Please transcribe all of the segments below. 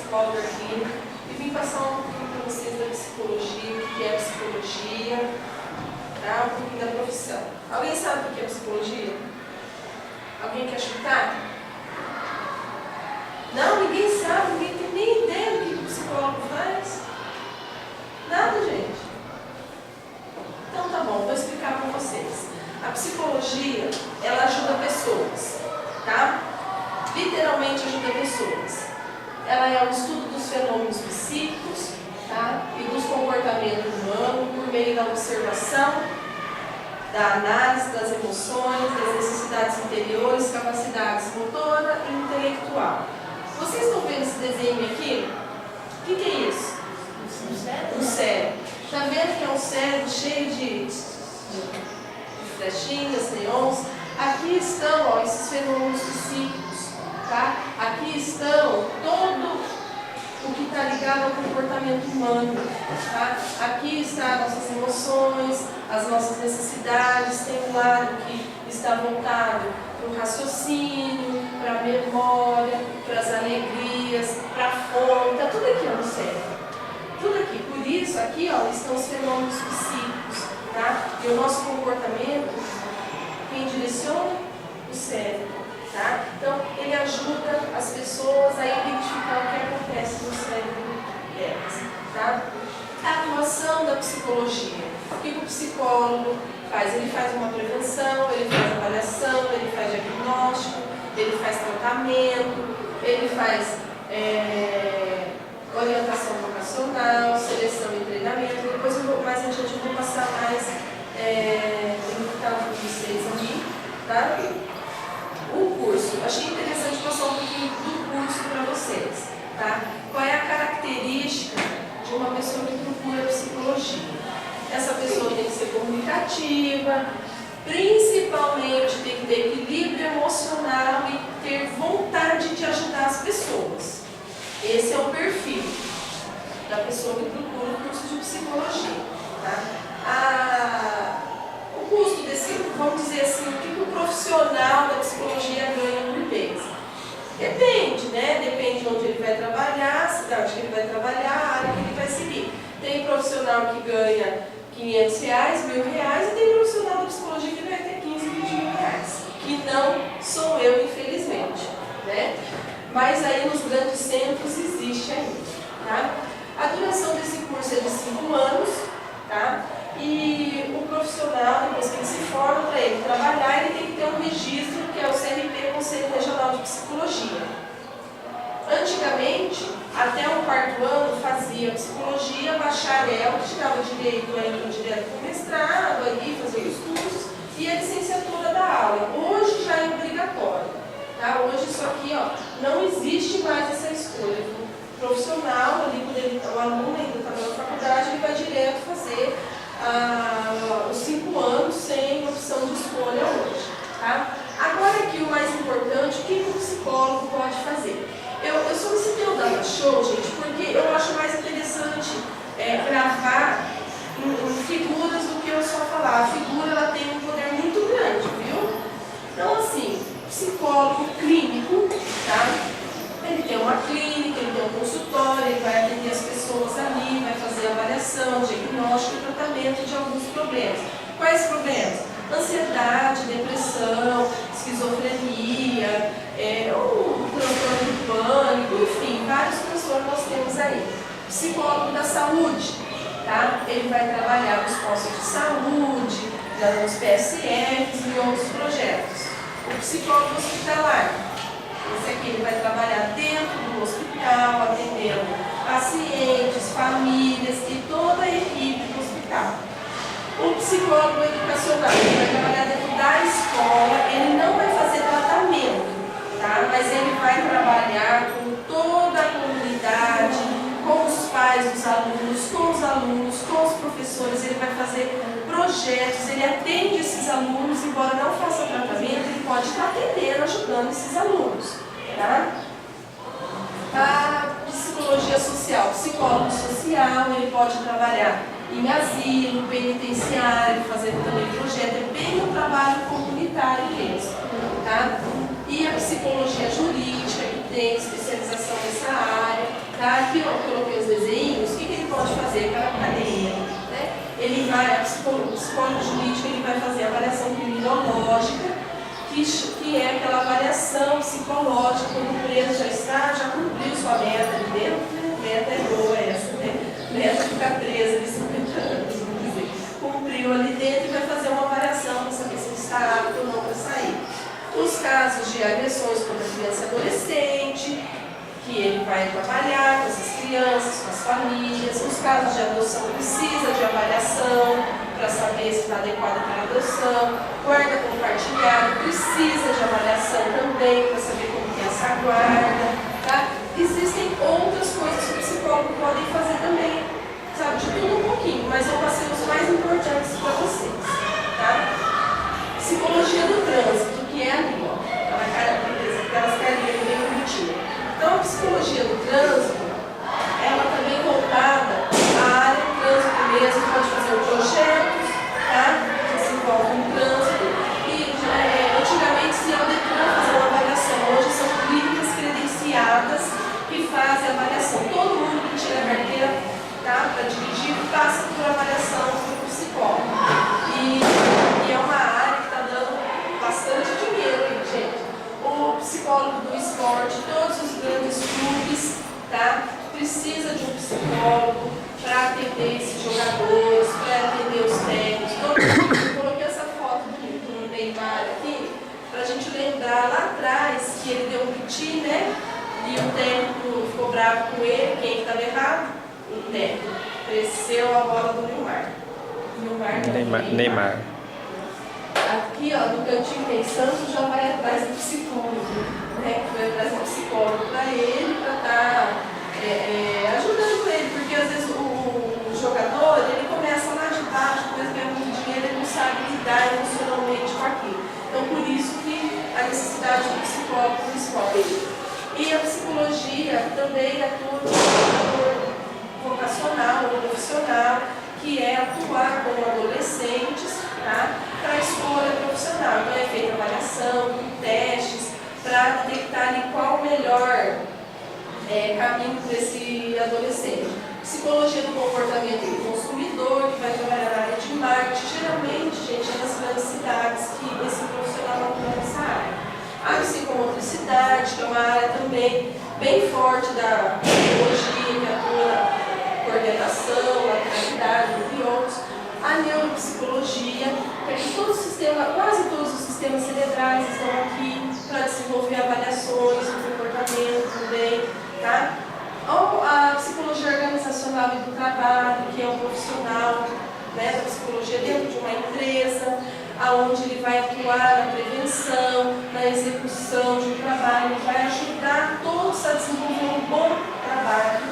psicóloga clínica, e vim passar um pouquinho para vocês da psicologia, o que é psicologia, tá? Um pouquinho da profissão. Alguém sabe o que é psicologia? Alguém quer chutar? Não, ninguém sabe, ninguém tem nem ideia do que o psicólogo faz. Nada, gente. Então tá bom, vou explicar para vocês. A psicologia, ela ajuda pessoas, tá? Literalmente ajuda pessoas. Ela é o estudo dos fenômenos psíquicos, tá? E dos comportamentos humanos por meio da observação, da análise das emoções, das necessidades interiores, capacidades motora e intelectual. Vocês estão vendo esse desenho aqui? O que é isso? Um cérebro. Está vendo que é um cérebro cheio de flechinhas, neons? Aqui estão, ó, esses fenômenos psíquicos, tá? Aqui estão todo o que está ligado ao comportamento humano, tá? Aqui estão as nossas emoções, as nossas necessidades, tem um lado que está voltado para o raciocínio, para a memória, para as alegrias, para a fome, está tudo aqui no cérebro. Tudo aqui. Por isso, aqui ó, estão os fenômenos psíquicos, tá? E o nosso comportamento, quem direciona? O cérebro, tá? Então, ele ajuda as pessoas a identificar o que acontece no cérebro delas, tá? A atuação da psicologia. O que o psicólogo faz? Ele faz uma prevenção, ele faz avaliação, ele faz diagnóstico, ele faz tratamento, ele faz orientação vocacional, seleção e treinamento. Depois, mais adiante, eu vou passar mais para vocês aqui, tá? O curso. Achei interessante passar um pouquinho do curso para vocês, tá? Qual é a característica de uma pessoa que procura psicologia? Essa pessoa tem que ser comunicativa, principalmente tem que ter equilíbrio emocional e ter vontade de ajudar as pessoas. Esse é o perfil da pessoa que procura o curso de psicologia, tá? O custo desse, vamos dizer assim, o que o profissional da psicologia ganha por mês? Depende, né? Depende de onde ele vai trabalhar, a cidade que ele vai trabalhar, a área que ele vai seguir. Tem profissional que ganha R$500, R$1.000, e tem profissional da psicologia que ganha até 15, 20 mil reais. Que não sou eu, infelizmente, né? Mas aí nos grandes centros existe ainda, tá? A duração desse curso é de 5 anos, tá? E o profissional, depois que ele se forma, para ele trabalhar, ele tem que ter um registro, que é o CRP, Conselho Regional de Psicologia. Antigamente, até o 4º ano, fazia psicologia, bacharel, que tirava direito, entrou direto para o mestrado, aí fazia os estudos, e a licenciatura da aula. Hoje já é obrigatório, tá? Hoje isso aqui, ó, não existe mais essa escolha. O profissional, ali, quando o aluno ainda está na faculdade, ele vai direto fazer os 5 anos sem opção de escolha hoje, tá? Agora aqui o mais importante, o que o psicólogo pode fazer? Eu solicitei o Data Show, gente, porque eu acho mais interessante gravar em figuras do que eu só falar. A figura ela tem um poder muito grande, viu? Então, assim, psicólogo clínico, tá? Ele tem uma clínica, ele tem um consultório, ele vai atender as pessoas ali, vai fazer avaliação, diagnóstico e tratamento de alguns problemas. Quais problemas? Ansiedade, depressão, esquizofrenia, o transtorno do pânico, enfim, vários transtornos nós temos aí. Psicólogo da saúde, tá? Ele vai trabalhar nos postos de saúde, nos PSFs e outros projetos. O psicólogo hospitalar, esse aqui ele vai trabalhar dentro do hospital, atendendo pacientes, famílias e toda a equipe do hospital. O psicólogo educacional, ele vai trabalhar dentro da escola, ele não vai fazer tratamento, tá? Mas ele vai trabalhar com toda a comunidade, com os pais dos alunos, com os professores, ele vai fazer projetos, ele atende esses alunos, embora não faça tratamento, ele pode estar atendendo, ajudando esses alunos, tá? A psicologia social, psicólogo social, ele pode trabalhar em asilo, penitenciário, fazendo também projeto, é bem um trabalho comunitário mesmo, tá? E a psicologia jurídica, que tem especialização nessa área, tá? psicólogo jurídico ele vai fazer a avaliação criminológica, que é aquela avaliação psicológica quando o preso já cumpriu sua meta ali dentro, né? Meta é boa essa, né? Meta é ficar preso ali 50 anos, vamos dizer. Cumpriu ali dentro e vai fazer uma avaliação para saber se ele está apto ou não para sair. Os casos de agressões contra criança e adolescente, que ele vai trabalhar com essas crianças, com as famílias. Os casos de adoção precisa de avaliação para saber se está adequado para a adoção. Guarda compartilhada precisa de avaliação também para saber como que é essa guarda. Tá? Existem outras coisas que o psicólogo pode fazer também, sabe, de tudo um pouquinho, mas eu passei os mais importantes para vocês. Tá? Psicologia do trânsito, que é ali, ó, aquelas carinhas bem bonitinhas. Então, a psicologia do trânsito, ela também voltada à área do trânsito mesmo, pode fazer projetos, tá? Que se envolvem no trânsito. E antigamente se ia ao Detran fazer uma avaliação, hoje são clínicas credenciadas que fazem a avaliação. Todo mundo que tira a carteira, tá, para dirigir passa por avaliação do psicólogo. E é uma área que está dando bastante dinheiro aí, gente. O psicólogo do esporte, todos os grandes clubes, tá? Precisa de um psicólogo para atender esses jogadores, para atender os técnicos. Eu coloquei essa foto do Neymar aqui, para a gente lembrar lá atrás que ele deu um piti, né? E o técnico ficou bravo com ele. Quem estava errado? O técnico. Cresceu a bola do Neymar. Aqui, ó, no cantinho tem Santos, já vai atrás do psicólogo, né? Foi atrás do psicólogo para ele, para estar ajudando ele, porque às vezes o jogador, ele começa lá de baixo, depois ganha muito dinheiro, ele não sabe lidar emocionalmente com aquilo. Então, por isso que a necessidade do psicólogo no esporte. E a psicologia também atua no jogador vocacional ou profissional, que é atuar com adolescentes, tá? Para a escolha profissional. Então é feita avaliação, testes, para detectar ali qual o melhor caminho para esse adolescente. Psicologia do comportamento do consumidor, que vai trabalhar na área de marketing. Geralmente, gente, é nas grandes cidades que esse profissional atua nessa área. A psicomotricidade, que é uma área também bem forte da psicologia, que atua na coordenação, lateralidade, entre outros. A neuropsicologia, que aqui quase todos os sistemas cerebrais estão aqui para desenvolver avaliações do comportamento também, tá? Ou a psicologia organizacional e do trabalho, que é um profissional, né, da psicologia dentro de uma empresa, aonde ele vai atuar na prevenção, na execução de um trabalho, vai ajudar todos a desenvolver um bom trabalho.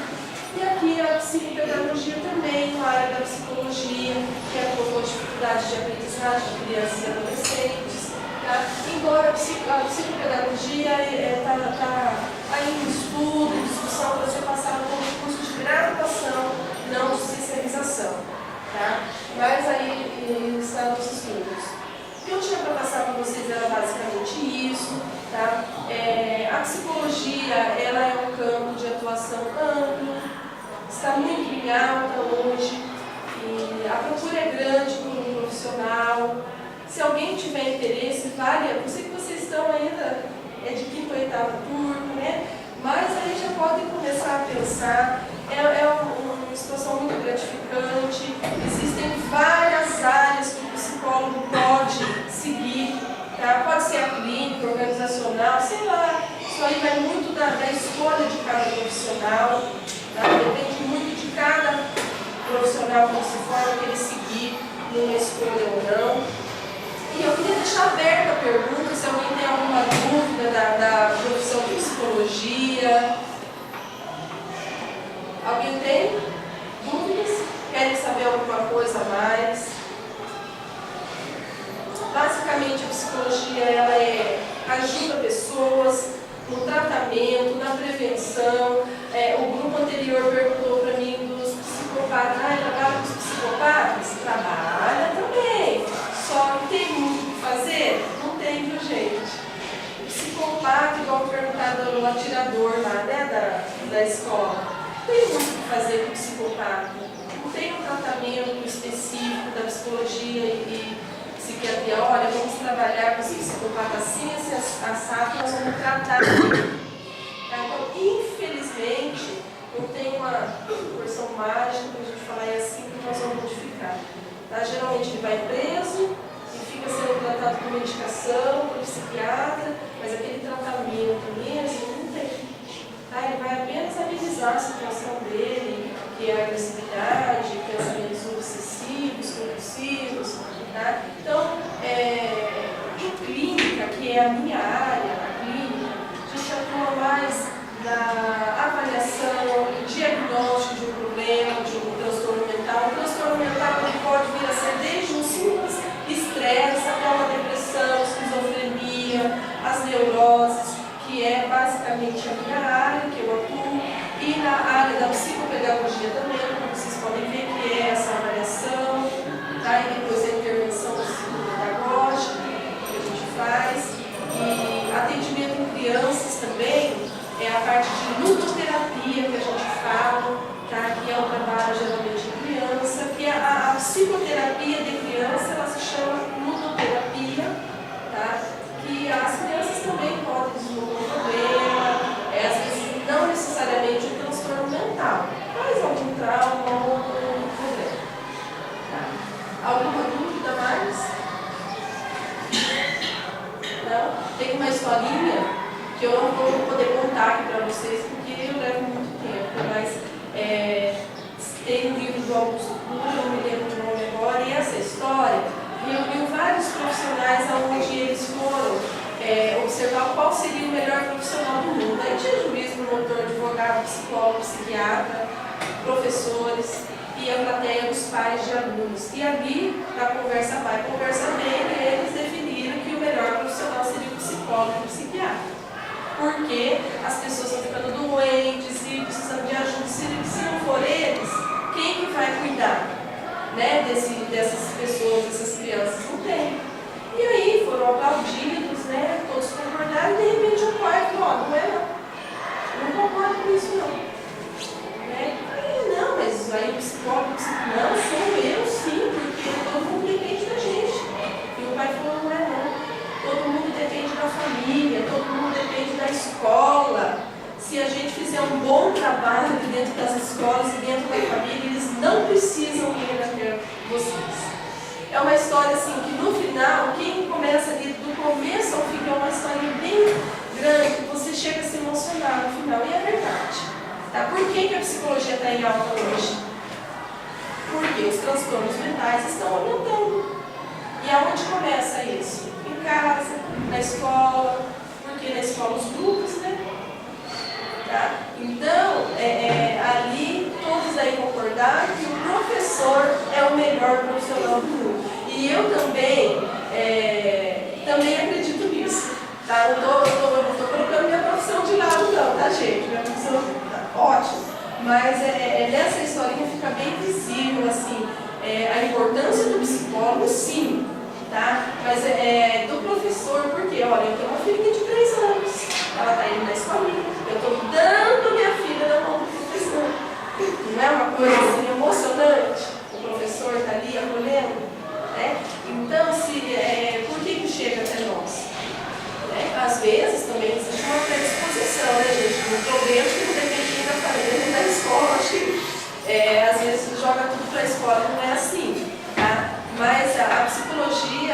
E aqui a psicopedagogia também, na área da psicologia, que atua com dificuldades de aprendizagem de crianças e adolescentes. Tá? Embora a psicopedagogia está aí em estudo, em discussão para ser passada como curso de graduação, não de especialização. Tá? Mas aí está nos estudos. O que eu tinha para passar para vocês era basicamente isso. Tá? A psicologia ela é um campo de atuação amplo, está muito em alta hoje, e a procura é grande por um profissional. Se alguém tiver interesse, vale, eu sei que vocês estão ainda de 5º ou 8º turno, né? Mas aí já podem começar a pensar, é uma situação muito gratificante, existem várias áreas que o psicólogo pode seguir, tá? Pode ser a clínica, organizacional, sei lá, isso aí vai muito da escolha de cada profissional, tá? Depende muito de cada profissional que se forma, que ele seguir numa escolha ou não. E eu queria deixar aberta a pergunta, se alguém tem alguma dúvida da profissão de psicologia. Alguém tem dúvidas? Querem saber alguma coisa a mais? Basicamente, a psicologia ela ajuda pessoas no tratamento, na prevenção. O grupo anterior perguntou para mim dos psicopatas. Trabalha com os psicopatas? Trabalha também. Só que tem muito o que fazer? Não tem, viu, gente? O psicopata, igual perguntaram do atirador lá, né, da escola. tem muito o que fazer com o psicopata. Não tem um tratamento específico da psicologia e psiquiatria. Olha, vamos trabalhar com esse psicopata assim, esse assado, nós vamos tratar. Então, infelizmente, não tem uma porção mágica para a gente falar, é assim que nós vamos modificar. Tá? Geralmente ele vai preso e fica sendo tratado com medicação, por psiquiatra, mas aquele tratamento mesmo não tem. Tá? Ele vai apenas amenizar a situação dele, que é a agressividade, pensamentos obsessivos, compulsivos. Tá? Então, em clínica, que é a minha área, a clínica, a gente atua mais na avaliação, diagnóstico de um problema, de um transtorno mental. O transtorno mental pode vir a ser desde um simples estresse até uma depressão, esquizofrenia, as neuroses, que é basicamente a minha área, que eu atuo, e na área da psicopedagogia também, como vocês podem ver, que é essa avaliação, tá? E depois a intervenção psicopedagógica que a gente faz, e atendimento em crianças também. É a parte de ludoterapia que a gente fala, tá? Que é um trabalho geralmente em criança, que a psicoterapia de criança ela se chama ludoterapia, tá? Que as crianças também podem desenvolver um problema, às vezes não necessariamente um transtorno mental, mas algum trauma ou algum problema. Tá? Alguma dúvida mais? Não? Tem uma historinha que eu não vou poder contar aqui para vocês, porque eu levo muito tempo, mas tem um livro do Augusto Cury, eu me lembro do nome agora, e essa história reuniu vários profissionais onde eles foram observar qual seria o melhor profissional do mundo. Aí tinha juiz, promotor, advogado, psicólogo, psiquiatra, professores e a plateia dos pais de alunos. E ali, na conversa vai, conversa vem, eles definiram que o melhor profissional seria o psicólogo e o psiquiatra. Porque as pessoas estão ficando doentes e precisando de ajuda. Se não for eles, quem que vai cuidar, né, dessas pessoas, dessas crianças? Não tem. E aí foram aplaudidos, né, todos concordaram, e de repente o pai falou, não é não concordo com isso não. Né? Aí, não, mas aí o psicólogo disse, não, sou eu sim, porque todo mundo depende da gente. E o pai falou, não é não. Todo mundo depende da família, todo mundo depende da escola. Se a gente fizer um bom trabalho dentro das escolas e dentro da família, eles não precisam ir até vocês. É uma história assim que no final, quem começa ali do começo ao fim, é uma história bem grande, que você chega a se emocionar no final. E é verdade. Tá? Por que a psicologia está em alta hoje? Porque os transtornos mentais estão aumentando. E aonde começa isso? Em casa, na escola, porque na escola os grupos, né? Tá? Então, ali todos aí concordaram que o professor é o melhor profissional do mundo. E eu também acredito nisso. Tá? Não estou colocando minha profissão de lado não, tá gente? Minha profissão tá ótima. Mas nessa historinha fica bem visível assim, a importância do psicólogo, sim. Tá? Mas do professor, porque, olha, eu tenho uma filhinha de 3 anos, ela está indo na escolinha, eu estou dando minha filha na mão do professor. Não é uma coisa assim emocionante? O professor está ali acolhendo? Né? Então, por que chega até nós? Né? Às vezes também existe uma predisposição, né, gente? No problema que não depende da família, da escola, acho que às vezes joga tudo para a escola, não é assim. Tá? Mas a psicologia